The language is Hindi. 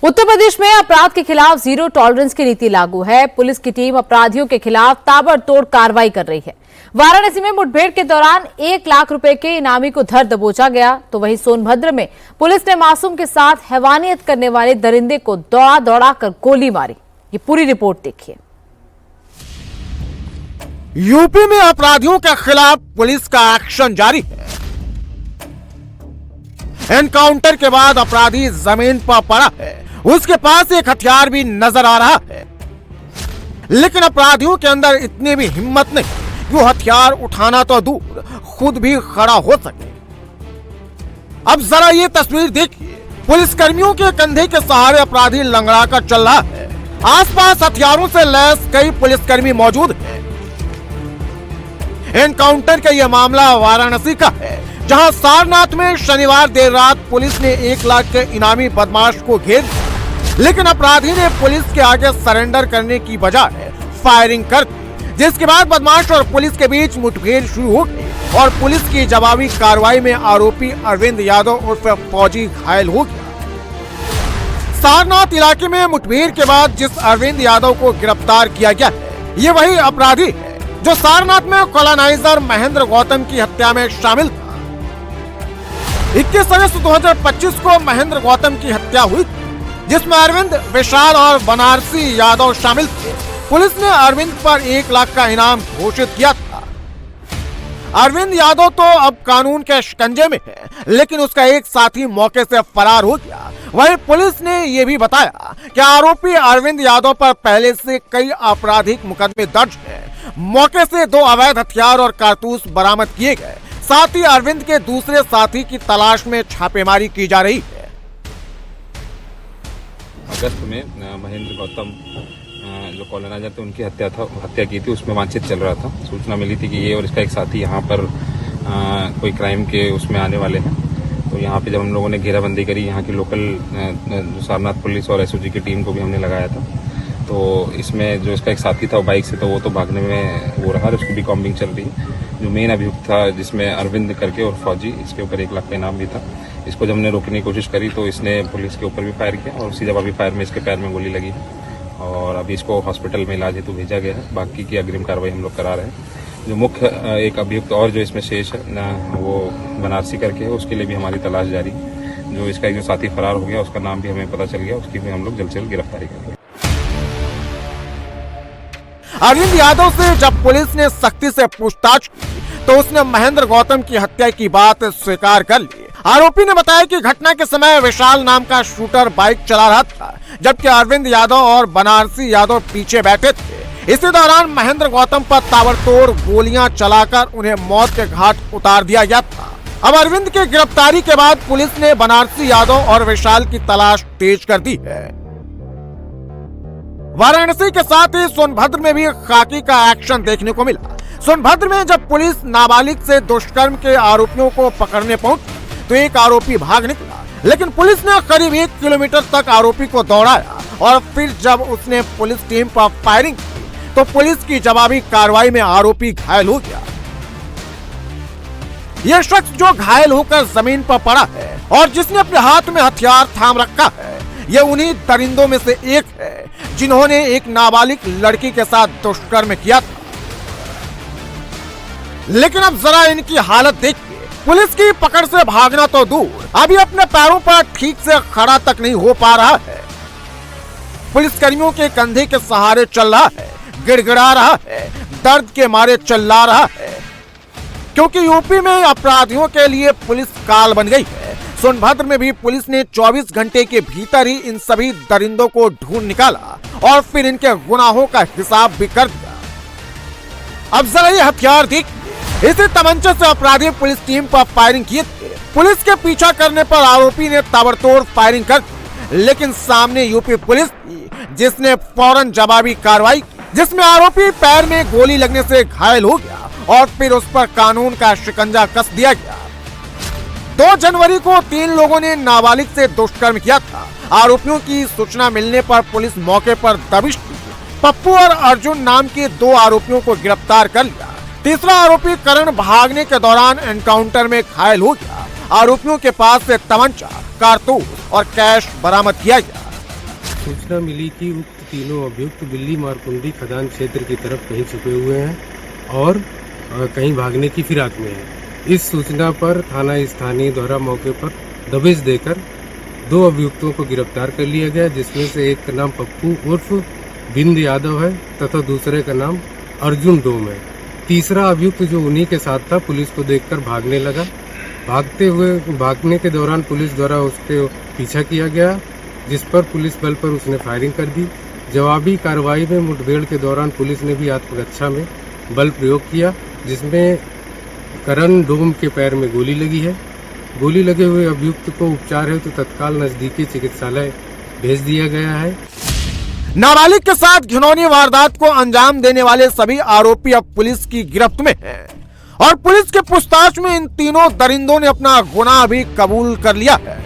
उत्तर प्रदेश में अपराध के खिलाफ जीरो टॉलरेंस की नीति लागू है। पुलिस की टीम अपराधियों के खिलाफ ताबड़तोड़ कार्रवाई कर रही है। वाराणसी में मुठभेड़ के दौरान 1 लाख रुपए के इनामी को धर दबोचा गया, तो वहीं सोनभद्र में पुलिस ने मासूम के साथ हैवानियत करने वाले दरिंदे को दौड़ा दौड़ा कर गोली मारी। ये पूरी रिपोर्ट देखिए। यूपी में अपराधियों के खिलाफ पुलिस का एक्शन जारी है। एनकाउंटर के बाद अपराधी जमीन पर पड़ा है, उसके पास एक हथियार भी नजर आ रहा है, लेकिन अपराधियों के अंदर इतनी भी हिम्मत नहीं कि वो हथियार उठाना तो दूर खुद भी खड़ा हो सके। अब जरा ये तस्वीर देखिए। पुलिस कर्मियों के कंधे के सहारे अपराधी लंगड़ा कर चल रहा है। आसपास हथियारों से लैस कई पुलिसकर्मी मौजूद हैं। एनकाउंटर का यह मामला वाराणसी का है, जहां सारनाथ में शनिवार देर रात पुलिस ने 1 लाख के इनामी बदमाश को घेर दिया, लेकिन अपराधी ने पुलिस के आगे सरेंडर करने की बजाय फायरिंग कर दी, जिसके बाद बदमाश और पुलिस के बीच मुठभेड़ शुरू हो गई और पुलिस की जवाबी कार्रवाई में आरोपी अरविंद यादव उर्फ फौजी घायल हो गया। सारनाथ इलाके में मुठभेड़ के बाद जिस अरविंद यादव को गिरफ्तार किया गया है, ये वही अपराधी है जो सारनाथ में कॉलोनाइजर महेंद्र गौतम की हत्या में शामिल था। 21 अगस्त 2025 को महेंद्र गौतम की हत्या हुई, जिसमें अरविंद, विशाल और बनारसी यादव शामिल थे। पुलिस ने अरविंद पर 1 लाख का इनाम घोषित किया था। अरविंद यादव तो अब कानून के शिकंजे में है, लेकिन उसका एक साथी मौके से फरार हो गया। वहीं पुलिस ने यह भी बताया कि आरोपी अरविंद यादव पर पहले से कई आपराधिक मुकदमे दर्ज हैं। मौके से 2 अवैध हथियार और कारतूस बरामद किए गए। साथ ही अरविंद के दूसरे साथी की तलाश में छापेमारी की जा रही है। अगस्त में महेंद्र गौतम जो कॉलोनाइजर थे, उनकी हत्या की थी, उसमें वांछित चल रहा था। सूचना मिली थी कि ये और इसका एक साथी यहाँ पर कोई क्राइम के उसमें आने वाले हैं। तो यहाँ पे जब हम लोगों ने घेराबंदी करी, यहाँ की लोकल सारनाथ पुलिस और एसओजी की टीम को भी हमने लगाया था। तो इसमें जो इसका एक साथी था वो बाइक से, तो वो तो भागने में वो रहा, उसकी भी कॉम्बिंग चल रही है। जो मेन अभियुक्त था, जिसमें अरविंद करके और फौजी, इसके ऊपर 1 लाख का इनाम भी था। इसको जब हमने रोकने की कोशिश करी तो इसने पुलिस के ऊपर भी फायर किया और उसी जवाबी फायर में इसके पैर में गोली लगी है और अभी इसको हॉस्पिटल में इलाज हेतु भेजा गया है। बाकी की अग्रिम कार्रवाई हम लोग करा रहे हैं। जो मुख्य एक अभियुक्त और जो इसमें शेष है ना, वो बनारसी करके है, उसके लिए भी हमारी तलाश जारी है। जो इसका एक जो साथी फरार हो गया, उसका नाम भी हमें पता चल गया, उसकी भी हम लोग जल्द से जल्द गिरफ्तारी करेंगे। अरविंद यादव से जब पुलिस ने सख्ती से पूछताछ की तो उसने महेंद्र गौतम की हत्या की बात स्वीकार कर ली। आरोपी ने बताया कि घटना के समय विशाल नाम का शूटर बाइक चला रहा था, जबकि अरविंद यादव और बनारसी यादव पीछे बैठे थे। इसी दौरान महेंद्र गौतम पर ताबड़तोड़ गोलियां चलाकर उन्हें मौत के घाट उतार दिया गया था। अब अरविंद की गिरफ्तारी के बाद पुलिस ने बनारसी यादव और विशाल की तलाश तेज कर दी है। वाराणसी के साथ ही सोनभद्र में भी खाकी का एक्शन देखने को मिला। सोनभद्र में जब पुलिस नाबालिग से दुष्कर्म के आरोपियों को पकड़ने पहुंची तो एक आरोपी भाग निकला, लेकिन पुलिस ने करीब 1 किलोमीटर तक आरोपी को दौड़ाया और फिर जब उसने पुलिस टीम पर फायरिंग की तो पुलिस की जवाबी कार्रवाई में आरोपी घायल हो गया। यह शख्स जो घायल होकर जमीन पर पड़ा है और जिसने अपने हाथ में हथियार थाम रखा है, यह उन्हीं दरिंदों में से एक है जिन्होंने एक नाबालिग लड़की के साथ दुष्कर्म किया था। लेकिन अब जरा इनकी हालत देखिए। पुलिस की पकड़ से भागना तो दूर, अभी अपने पैरों पर ठीक से खड़ा तक नहीं हो पा रहा है। पुलिसकर्मियों के कंधे के सहारे चल रहा है, गिड़गिड़ा रहा है, दर्द के मारे चिल्ला रहा है, क्योंकि यूपी में अपराधियों के लिए पुलिस काल बन गई है। सोनभद्र में भी पुलिस ने 24 घंटे के भीतर ही इन सभी दरिंदों को ढूंढ निकाला और फिर इनके गुनाहों का हिसाब भी कर दिया। अब जरा ये हथियार देखिए। इसी तमंचे से अपराधी पुलिस टीम पर फायरिंग किए थे। पुलिस के पीछा करने पर आरोपी ने ताबड़तोड़ फायरिंग कर दी, लेकिन सामने यूपी पुलिस थी, जिसने फौरन जवाबी कार्रवाई की, जिसमें आरोपी पैर में गोली लगने से घायल हो गया और फिर उस पर कानून का शिकंजा कस दिया गया। 2 जनवरी को 3 लोगों ने नाबालिग से दुष्कर्म किया था। आरोपियों की सूचना मिलने पर पुलिस मौके पर दबिश की। पप्पू और अर्जुन नाम के 2 आरोपियों को गिरफ्तार कर लिया। तीसरा आरोपी करण भागने के दौरान एनकाउंटर में घायल हो गया। आरोपियों के पास से तमंचा, कारतूस और कैश बरामद किया गया। सूचना मिली कि उक्त तीनों अभियुक्त बिल्ली मारकुंडी खदान क्षेत्र की तरफ कहीं छुपे हुए हैं और कहीं भागने की फिराक में हैं। इस सूचना पर थाना स्थानीय द्वारा मौके पर दबिश देकर 2 अभियुक्तों को गिरफ्तार कर लिया गया, जिसमें से एक का नाम पप्पू उर्फ बिंद यादव है तथा दूसरे का नाम अर्जुन डोम है। तीसरा अभियुक्त जो उन्हीं के साथ था पुलिस को देखकर भागने लगा। भागने के दौरान पुलिस द्वारा उसके पीछा किया गया, जिस पर पुलिस बल पर उसने फायरिंग कर दी। जवाबी कार्रवाई में मुठभेड़ के दौरान पुलिस ने भी आत्मरक्षा में बल प्रयोग किया, जिसमें करण डोम के पैर में गोली लगी है। गोली लगे हुए अभियुक्त को उपचार हेतु तत्काल नजदीकी चिकित्सालय भेज दिया गया है। नाबालिग के साथ घिनौनी वारदात को अंजाम देने वाले सभी आरोपी अब पुलिस की गिरफ्त में हैं और पुलिस के पूछताछ में इन तीनों दरिंदों ने अपना गुनाह भी कबूल कर लिया है।